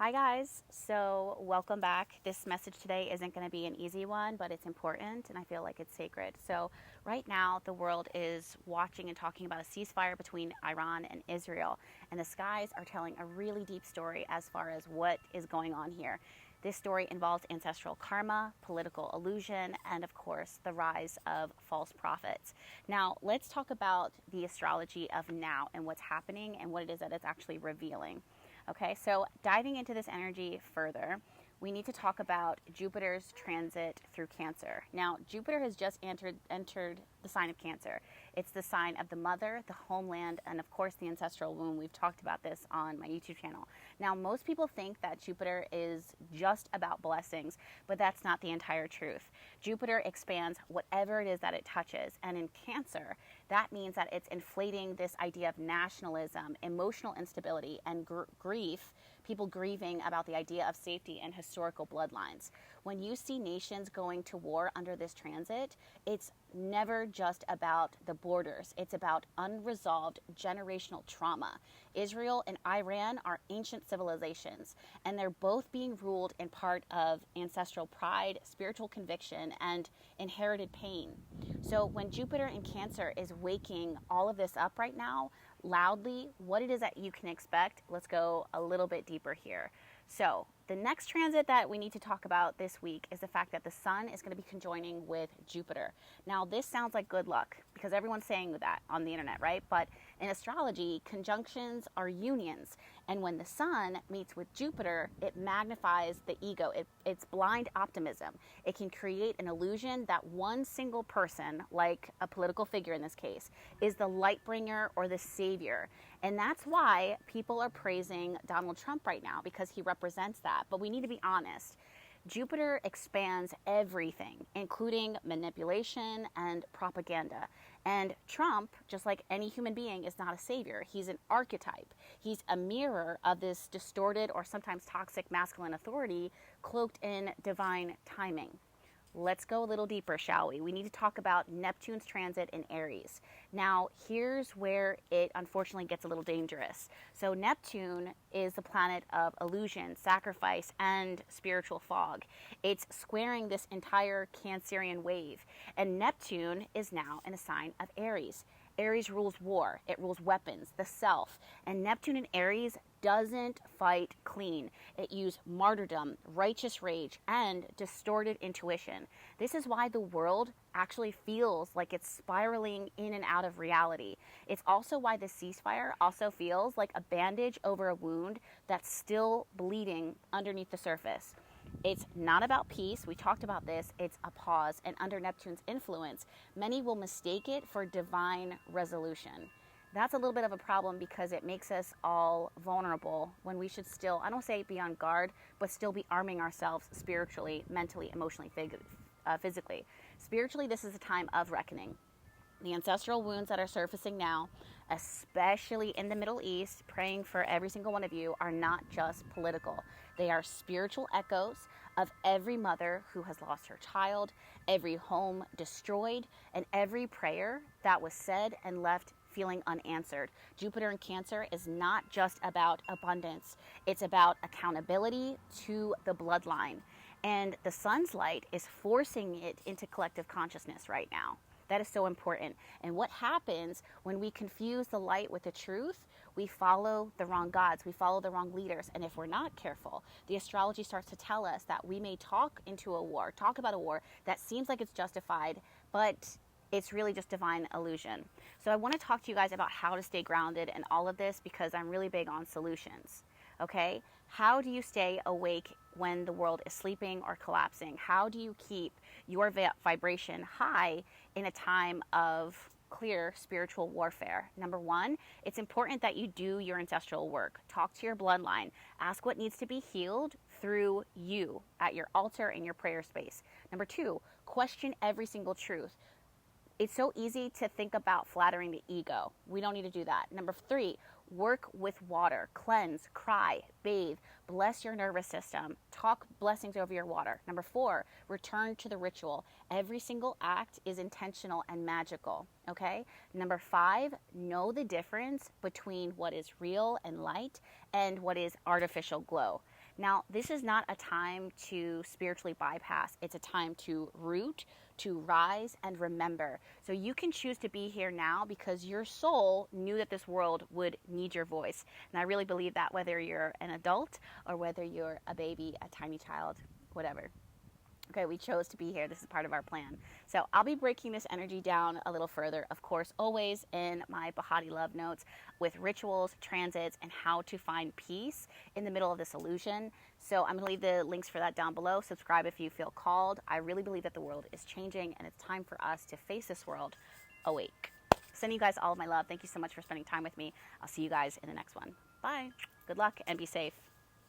Hi guys, so welcome back. This message today isn't going to be an easy one, but it's important and I feel like it's sacred. So right now the world is watching and talking about a ceasefire between Iran and Israel, and the skies are telling a really deep story as far as what is going on here. This story involves ancestral karma, political illusion, and of course the rise of false prophets. Now let's talk about the astrology of now and what's happening and what it is that it's actually revealing. Okay, so diving into this energy further, we need to talk about Jupiter's transit through Cancer. Now, Jupiter has just entered the sign of Cancer. It's the sign of the mother, the homeland, and of course the ancestral womb. We've talked about this on my YouTube channel. Now, most people think that Jupiter is just about blessings, but that's not the entire truth. Jupiter expands whatever it is that it touches, and in Cancer, that means that it's inflating this idea of nationalism, emotional instability, and grief, people grieving about the idea of safety and historical bloodlines. When you see nations going to war under this transit, it's never just about the borders. It's about unresolved generational trauma. Israel and Iran are ancient civilizations, and they're both being ruled in part of ancestral pride, spiritual conviction, and inherited pain. So when Jupiter in Cancer is waking all of this up right now, loudly, what it is that you can expect, let's go a little bit deeper here. So the next transit that we need to talk about this week is the fact that the sun is going to be conjoining with Jupiter. Now, this sounds like good luck because everyone's saying that on the internet, right? But in astrology, conjunctions are unions. And when the sun meets with Jupiter, it magnifies the ego. It's blind optimism. It can create an illusion that one single person, like a political figure in this case, is the light bringer or the savior. And that's why people are praising Donald Trump right now, because he represents that. But we need to be honest. Jupiter expands everything, including manipulation and propaganda. And Trump, just like any human being, is not a savior. He's an archetype. He's a mirror of this distorted or sometimes toxic masculine authority cloaked in divine timing. Let's go a little deeper, shall we? We need to talk about Neptune's transit in Aries. Now, here's where it unfortunately gets a little dangerous. So Neptune is the planet of illusion, sacrifice, and spiritual fog. It's squaring this entire Cancerian wave. And Neptune is now in a sign of Aries. Aries rules war. It rules weapons, the self. And Neptune in Aries doesn't fight clean. It uses martyrdom, righteous rage, and distorted intuition. This is why the world actually feels like it's spiraling in and out of reality. It's also why the ceasefire also feels like a bandage over a wound that's still bleeding underneath the surface. It's not about peace. We talked about this. It's a pause. And under Neptune's influence, many will mistake it for divine resolution. That's a little bit of a problem because it makes us all vulnerable when we should still, I don't say be on guard, but still be arming ourselves spiritually, mentally, emotionally, physically. Spiritually, this is a time of reckoning. The ancestral wounds that are surfacing now, especially in the Middle East, praying for every single one of you, are not just political. They are spiritual echoes of every mother who has lost her child, every home destroyed, and every prayer that was said and left feeling unanswered. Jupiter in Cancer is not just about abundance. It's about accountability to the bloodline. And the sun's light is forcing it into collective consciousness right now. That is so important. And what happens when we confuse the light with the truth? We follow the wrong gods. We follow the wrong leaders. And if we're not careful, the astrology starts to tell us that we may talk about a war that seems like it's justified, but it's really just divine illusion. So I want to talk to you guys about how to stay grounded in all of this because I'm really big on solutions. Okay? How do you stay awake when the world is sleeping or collapsing? How do you keep your vibration high in a time of clear spiritual warfare? Number one, it's important that you do your ancestral work. Talk to your bloodline. Ask what needs to be healed through you at your altar in your prayer space. Number two, question every single truth. It's so easy to think about flattering the ego. We don't need to do that. Number three, work with water. Cleanse, cry, bathe, bless your nervous system. Talk blessings over your water. Number four, return to the ritual. Every single act is intentional and magical, okay? Number five, know the difference between what is real and light and what is artificial glow. Now, this is not a time to spiritually bypass. It's a time to root, to rise, and remember. So you can choose to be here now because your soul knew that this world would need your voice. And I really believe that, whether you're an adult or whether you're a baby, a tiny child, whatever. Okay, we chose to be here. This is part of our plan. So I'll be breaking this energy down a little further, of course, always in my Bahati Love notes with rituals, transits, and how to find peace in the middle of this illusion. So I'm going to leave the links for that down below. Subscribe if you feel called. I really believe that the world is changing, and it's time for us to face this world awake. Sending you guys all of my love. Thank you so much for spending time with me. I'll see you guys in the next one. Bye. Good luck and be safe.